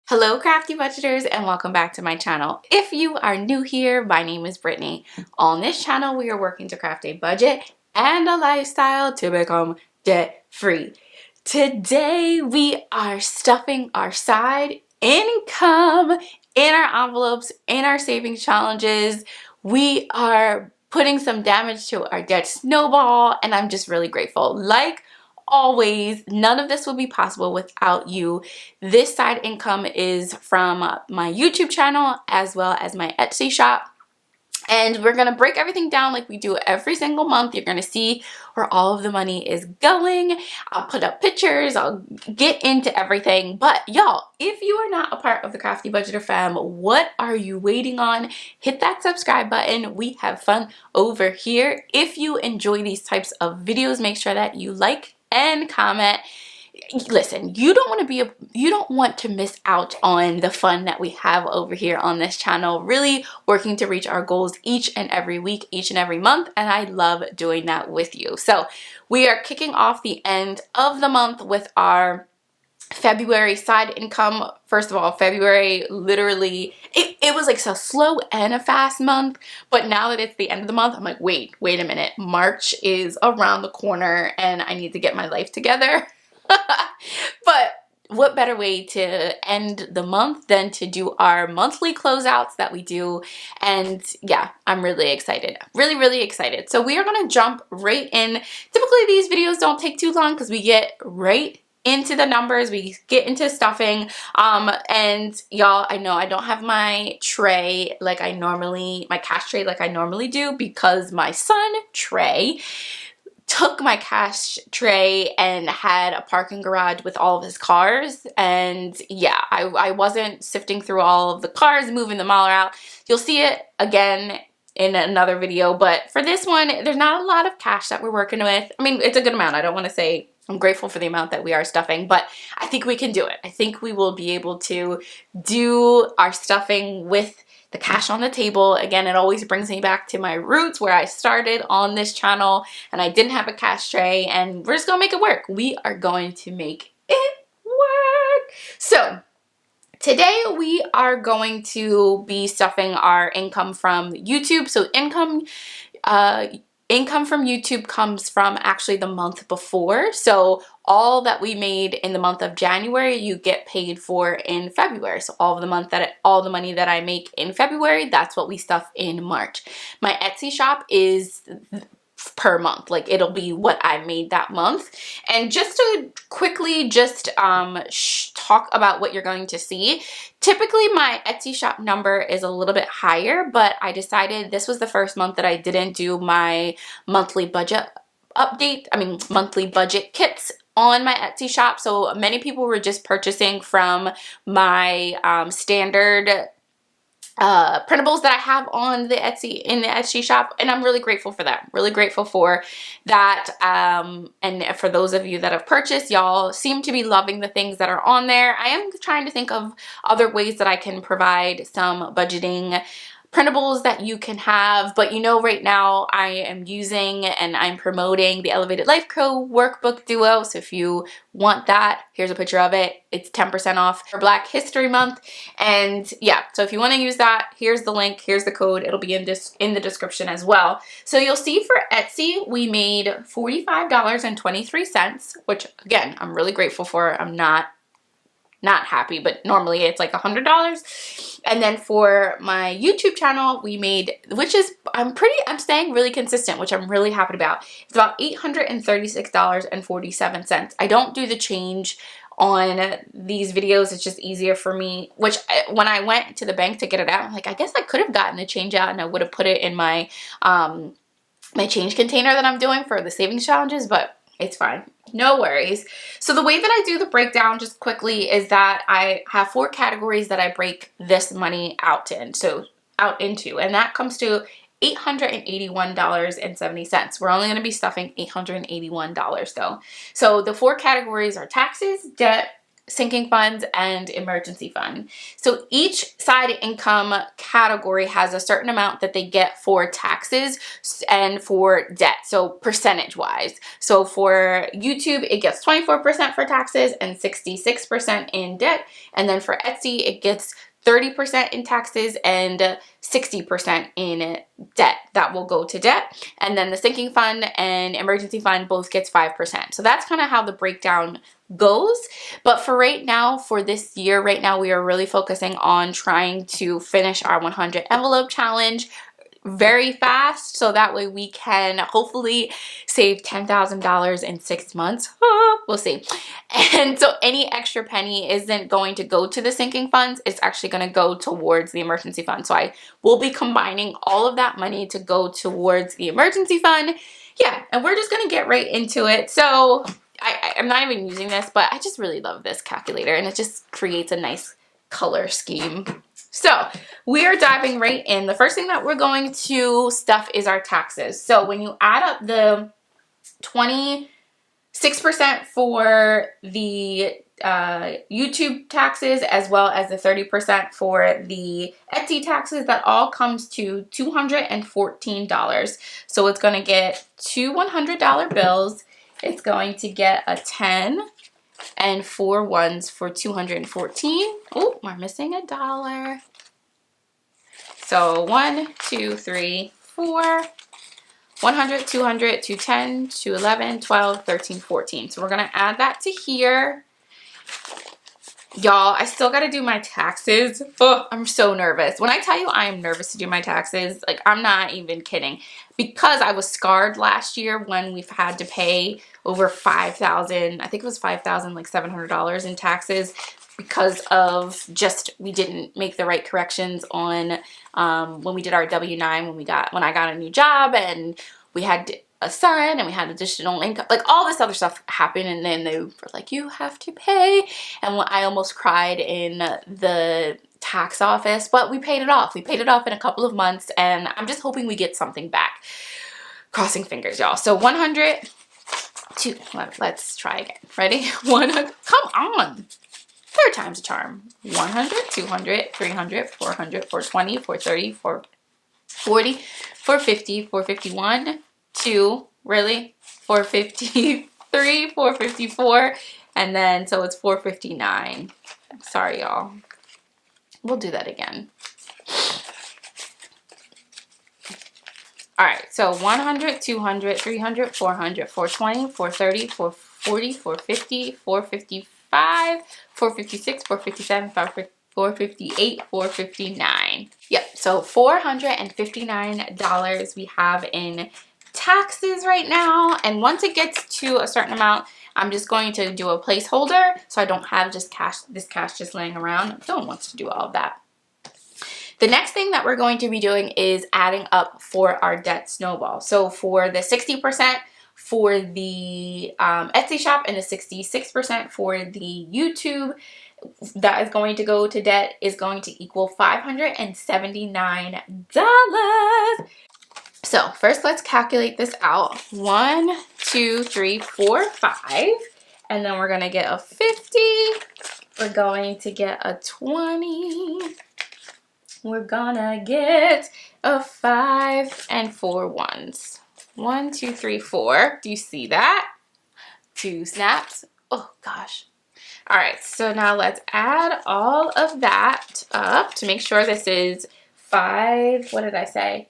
Hello Crafty Budgeters and welcome back to my channel. If you are new here, my name is Brittany. On this channel we are working to craft a budget and a lifestyle to become debt free. Today we are stuffing our side income in our envelopes, in our savings challenges. We are putting some damage to our debt snowball and I'm just really grateful. Like always, none of this would be possible without you. This side income is from my YouTube channel as well as my Etsy shop. And we're going to break everything down like we do every single month. You're going to see where all of the money is going. I'll put up pictures. I'll get into everything. But y'all, if you are not a part of the Crafty Budgeter Fam, what are you waiting on? Hit that subscribe button. We have fun over here. If you enjoy these types of videos, make sure that you like and comment. Listen, you don't want to miss out on the fun that we have over here on this channel, really working to reach our goals each and every week, each and every month, and I love doing that with you. So we are kicking off the end of the month with our February side income. First of all, February literally it was like a slow and a fast month, but now that it's the end of the month, I'm like, wait a minute. March is around the corner and I need to get my life together. But what better way to end the month than to do our monthly closeouts that we do? And yeah, I'm really excited. Really excited. So we are going to jump right in. Typically these videos don't take too long because we get right into the numbers, we get into stuffing. And y'all, I know I don't have my tray like I normally, my cash tray like I normally do, because my son Trey took my cash tray and had a parking garage with all of his cars. And yeah, I wasn't sifting through all of the cars, moving them all out. You'll see it again in another video, but for this one, there's not a lot of cash that we're working with. I mean, it's a good amount. I don't want to say I'm grateful for the amount that we are stuffing, but I think we can do it. I think we will be able to do our stuffing with the cash on the table. Again, it always brings me back to my roots where I started on this channel and I didn't have a cash tray, and we're just gonna make it work. We are going to make it work. So today we are going to be stuffing our income from YouTube. So income from YouTube comes from actually the month before. So all that we made in the month of January, you get paid for in February. So all the money that I make in February, that's what we stuff in March. My Etsy shop is per month, like it'll be what I made that month. And just to quickly talk about what you're going to see, typically my Etsy shop number is a little bit higher, but I decided this was the first month that I didn't do my monthly budget monthly budget kits on my Etsy shop. So many people were just purchasing from my standard printables that I have on the Etsy shop, and I'm really grateful for that. Really grateful for that. And for those of you that have purchased, y'all seem to be loving the things that are on there. I am trying to think of other ways that I can provide some budgeting printables that you can have, but you know, right now I am using and I'm promoting the Elevated Life Co workbook duo. So if you want that, here's a picture of it. It's 10% off for Black History Month. And yeah, so if you want to use that, here's the link, here's the code. It'll be in the description as well. So you'll see for Etsy, we made $45.23, which again, I'm really grateful for. I'm not happy, but normally it's like $100. And then for my YouTube channel, we made, which is, I'm staying really consistent, which I'm really happy about. It's about $836.47. I don't do the change on these videos. It's just easier for me, which when I went to the bank to get it out, I'm like, I guess I could have gotten the change out and I would have put it in my, my change container that I'm doing for the savings challenges, but it's fine. No worries. So the way that I do the breakdown just quickly is that I have 4 categories that I break this money out into, and that comes to $881.70. We're only going to be stuffing $881 though. So the 4 categories are taxes, debt, sinking funds, and emergency fund. So each side income category has a certain amount that they get for taxes and for debt, so percentage wise. So for YouTube, it gets 24% for taxes and 66% in debt. And then for Etsy, it gets 30% in taxes and 60% in debt. That will go to debt. And then the sinking fund and emergency fund both gets 5%. So that's kind of how the breakdown goes. But for right now, for this year, right now, we are really focusing on trying to finish our 100 envelope challenge very fast, so that way we can hopefully save $10,000 in 6 months. We'll see. And so any extra penny isn't going to go to the sinking funds. It's actually going to go towards the emergency fund. So I will be combining all of that money to go towards the emergency fund. Yeah, and we're just going to get right into it. So I'm not even using this, but I just really love this calculator, and it just creates a nice color scheme. So we are diving right in. The first thing that we're going to stuff is our taxes. So when you add up the 26% for the YouTube taxes, as well as the 30% for the Etsy taxes, that all comes to $214. So it's going to get two $100 bills. It's going to get a 10 and 4 ones for 214. Oh, we're missing a dollar. So 1, 2, 3, 4, 100, 200, 210, 211, 12, 13, 14. So we're going to add that to here. Y'all, I still got to do my taxes. Oh, I'm so nervous. When I tell you I am nervous to do my taxes, like, I'm not even kidding. Because I was scarred last year when we've had to pay over $5,000, I think it was $5,700 in taxes, because of just, we didn't make the right corrections on when we did our W-9, when I got a new job, and we had a son, and we had additional income, like all this other stuff happened, and then they were like, you have to pay, and I almost cried in the tax office, but we paid it off. We paid it off in a couple of months, and I'm just hoping we get something back. Crossing fingers, y'all. So 100, let's try again. Ready? 100, come on. Third time's a charm. 100, 200, 300, 400, 420, 430, 440, 450, 451, 2, really? 453, 454, and then so it's 459. Sorry, y'all. We'll do that again. All right, so 100, 200, 300, 400, 420, 430, 440, 450, 455, 456, 457, 458, 459. Yep, so $459 we have in taxes right now. And once it gets to a certain amount, I'm just going to do a placeholder so I don't have just this cash just laying around. I don't want to do all of that. The next thing that we're going to be doing is adding up for our debt snowball. So for the 60% for the Etsy shop and the 66% for the YouTube that is going to go to debt is going to equal $579. So first, let's calculate this out. 1, 2, 3, 4, 5. And then we're going to get a 50. We're going to get a 20. We're gonna get a 5 and 4 ones. 1, 2, 3, 4. Do you see that? 2 snaps. Oh gosh. All right, so now let's add all of that up to make sure this is 5, what did I say?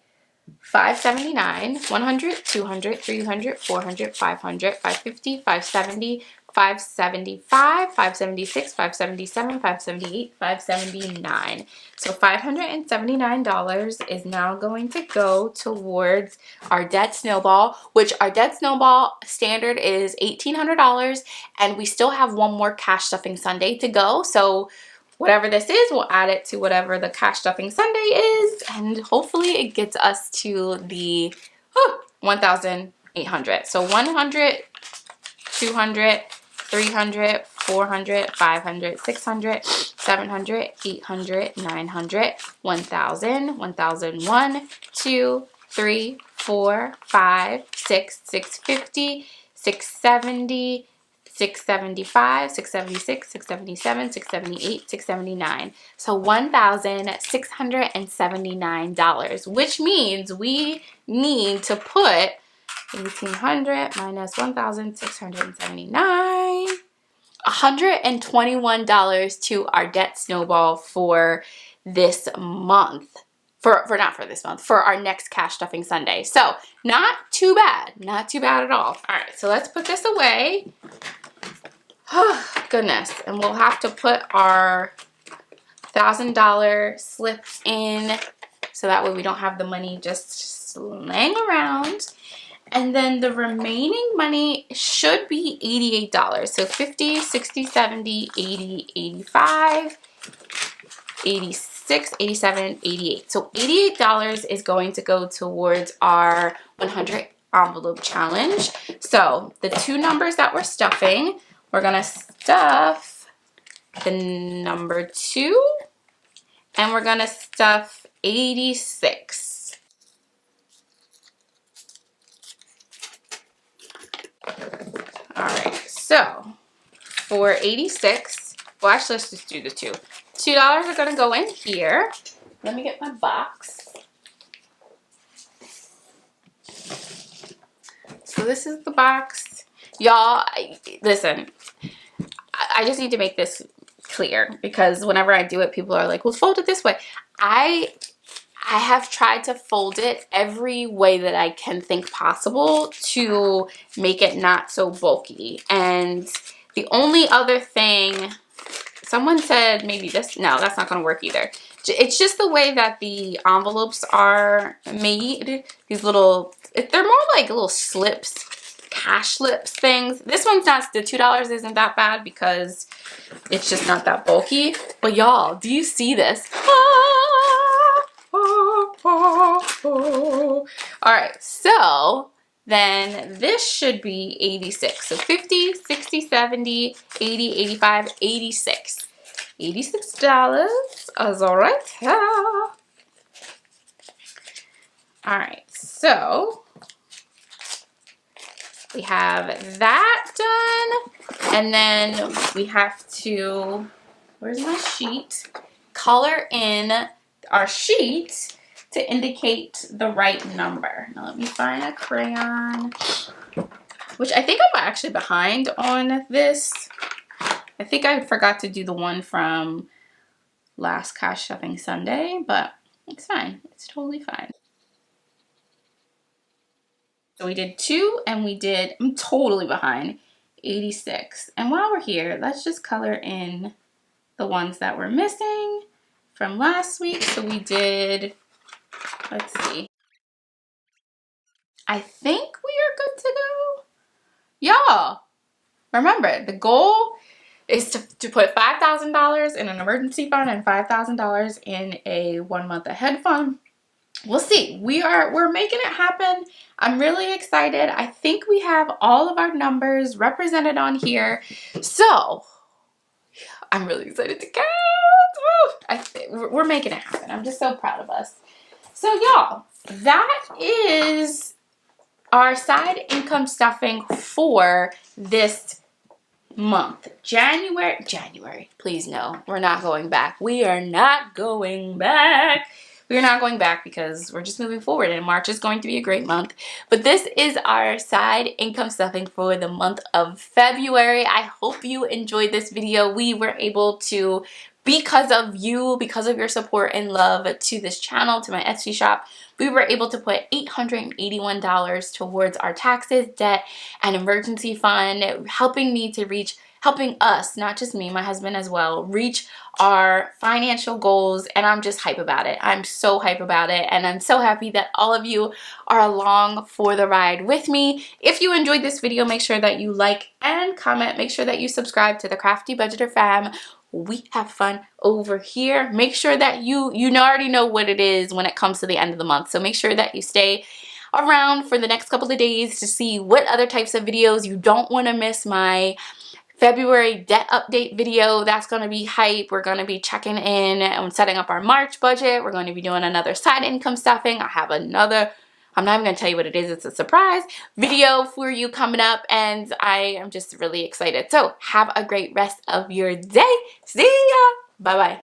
579, 100, 200, 300, 400, 500, 550, 570, 575, 576, 577, 578, 579. So $579 is now going to go towards our debt snowball, which our debt snowball standard is $1,800, and we still have one more cash stuffing Sunday to go. So whatever this is, we'll add it to whatever the cash stuffing Sunday is, and hopefully it gets us to the 1,800. So 100, 200, 300, 400, 500, 600, 700, 800, 900, 1,000, 1,001, 2, 3, 4, 5, 6, 650, 670, $675, $676, $677, $678, $679. So $1,679, which means we need to put 1,800 minus 1,679, $121 to our debt snowball for this month. For our next cash stuffing Sunday. So not too bad, not too bad at all. All right, so let's put this away. Oh, goodness, and we'll have to put our $1,000 slips in so that way we don't have the money just laying around. And then the remaining money should be $88. So 50, 60, 70, 80, 85, 86, 87, 88. So $88 is going to go towards our 100 envelope challenge. So the two numbers that we're stuffing, we're gonna stuff the number 2 and we're gonna stuff 86. All right, so for 86, well, actually, let's just do the $2. $2 are gonna go in here. Let me get my box. So this is the box. Y'all, listen, I just need to make this clear because whenever I do it, people are like, well, fold it this way. I have tried to fold it every way that I can think possible to make it not so bulky. And the only other thing, someone said maybe this, no, that's not going to work either. It's just the way that the envelopes are made. These little, they're more like little slips, cash slips things. This one's not, the $2 isn't that bad because it's just not that bulky. But y'all, do you see this? All right, so then this should be 86. So 50, 60, 70, 80, 85, 86. $86 is all right. All right, so we have that done, and then we have to, where's my sheet? Color in our sheet to indicate the right number. Now let me find a crayon, which I think I'm actually behind on this. I think I forgot to do the one from last cash stuffing Sunday, but it's fine. It's totally fine. So we did 2 and we did, I'm totally behind, 86. And while we're here, let's just color in the ones that we're missing from last week. So we did, let's see. I think we are good to go. Y'all, remember, the goal is to put $5,000 in an emergency fund and $5,000 in a 1 month ahead fund. We'll see. We're making it happen. I'm really excited. I think we have all of our numbers represented on here. So I'm really excited to count. We're making it happen. I'm just so proud of us. So y'all, that is our side income stuffing for this month. January, please no, we're not going back. We are not going back. We're not going back because we're just moving forward, and March is going to be a great month. But this is our side income stuffing for the month of February. I hope you enjoyed this video. We were able to, because of you, because of your support and love to this channel, to my Etsy shop, we were able to put $881 towards our taxes, debt, and emergency fund, helping us, not just me, my husband as well, reach our financial goals. And I'm just hype about it. I'm so hype about it. And I'm so happy that all of you are along for the ride with me. If you enjoyed this video, make sure that you like and comment. Make sure that you subscribe to the Crafty Budgeter Fam. We have fun over here. Make sure that you already know what it is when it comes to the end of the month. So make sure that you stay around for the next couple of days to see what other types of videos. You don't want to miss my February debt update video. That's going to be hype. We're going to be checking in and setting up our March budget. We're going to be doing another side income stuffing. I have I'm not even gonna tell you what it is. It's a surprise video for you coming up, and I am just really excited. So have a great rest of your day. See ya. Bye bye.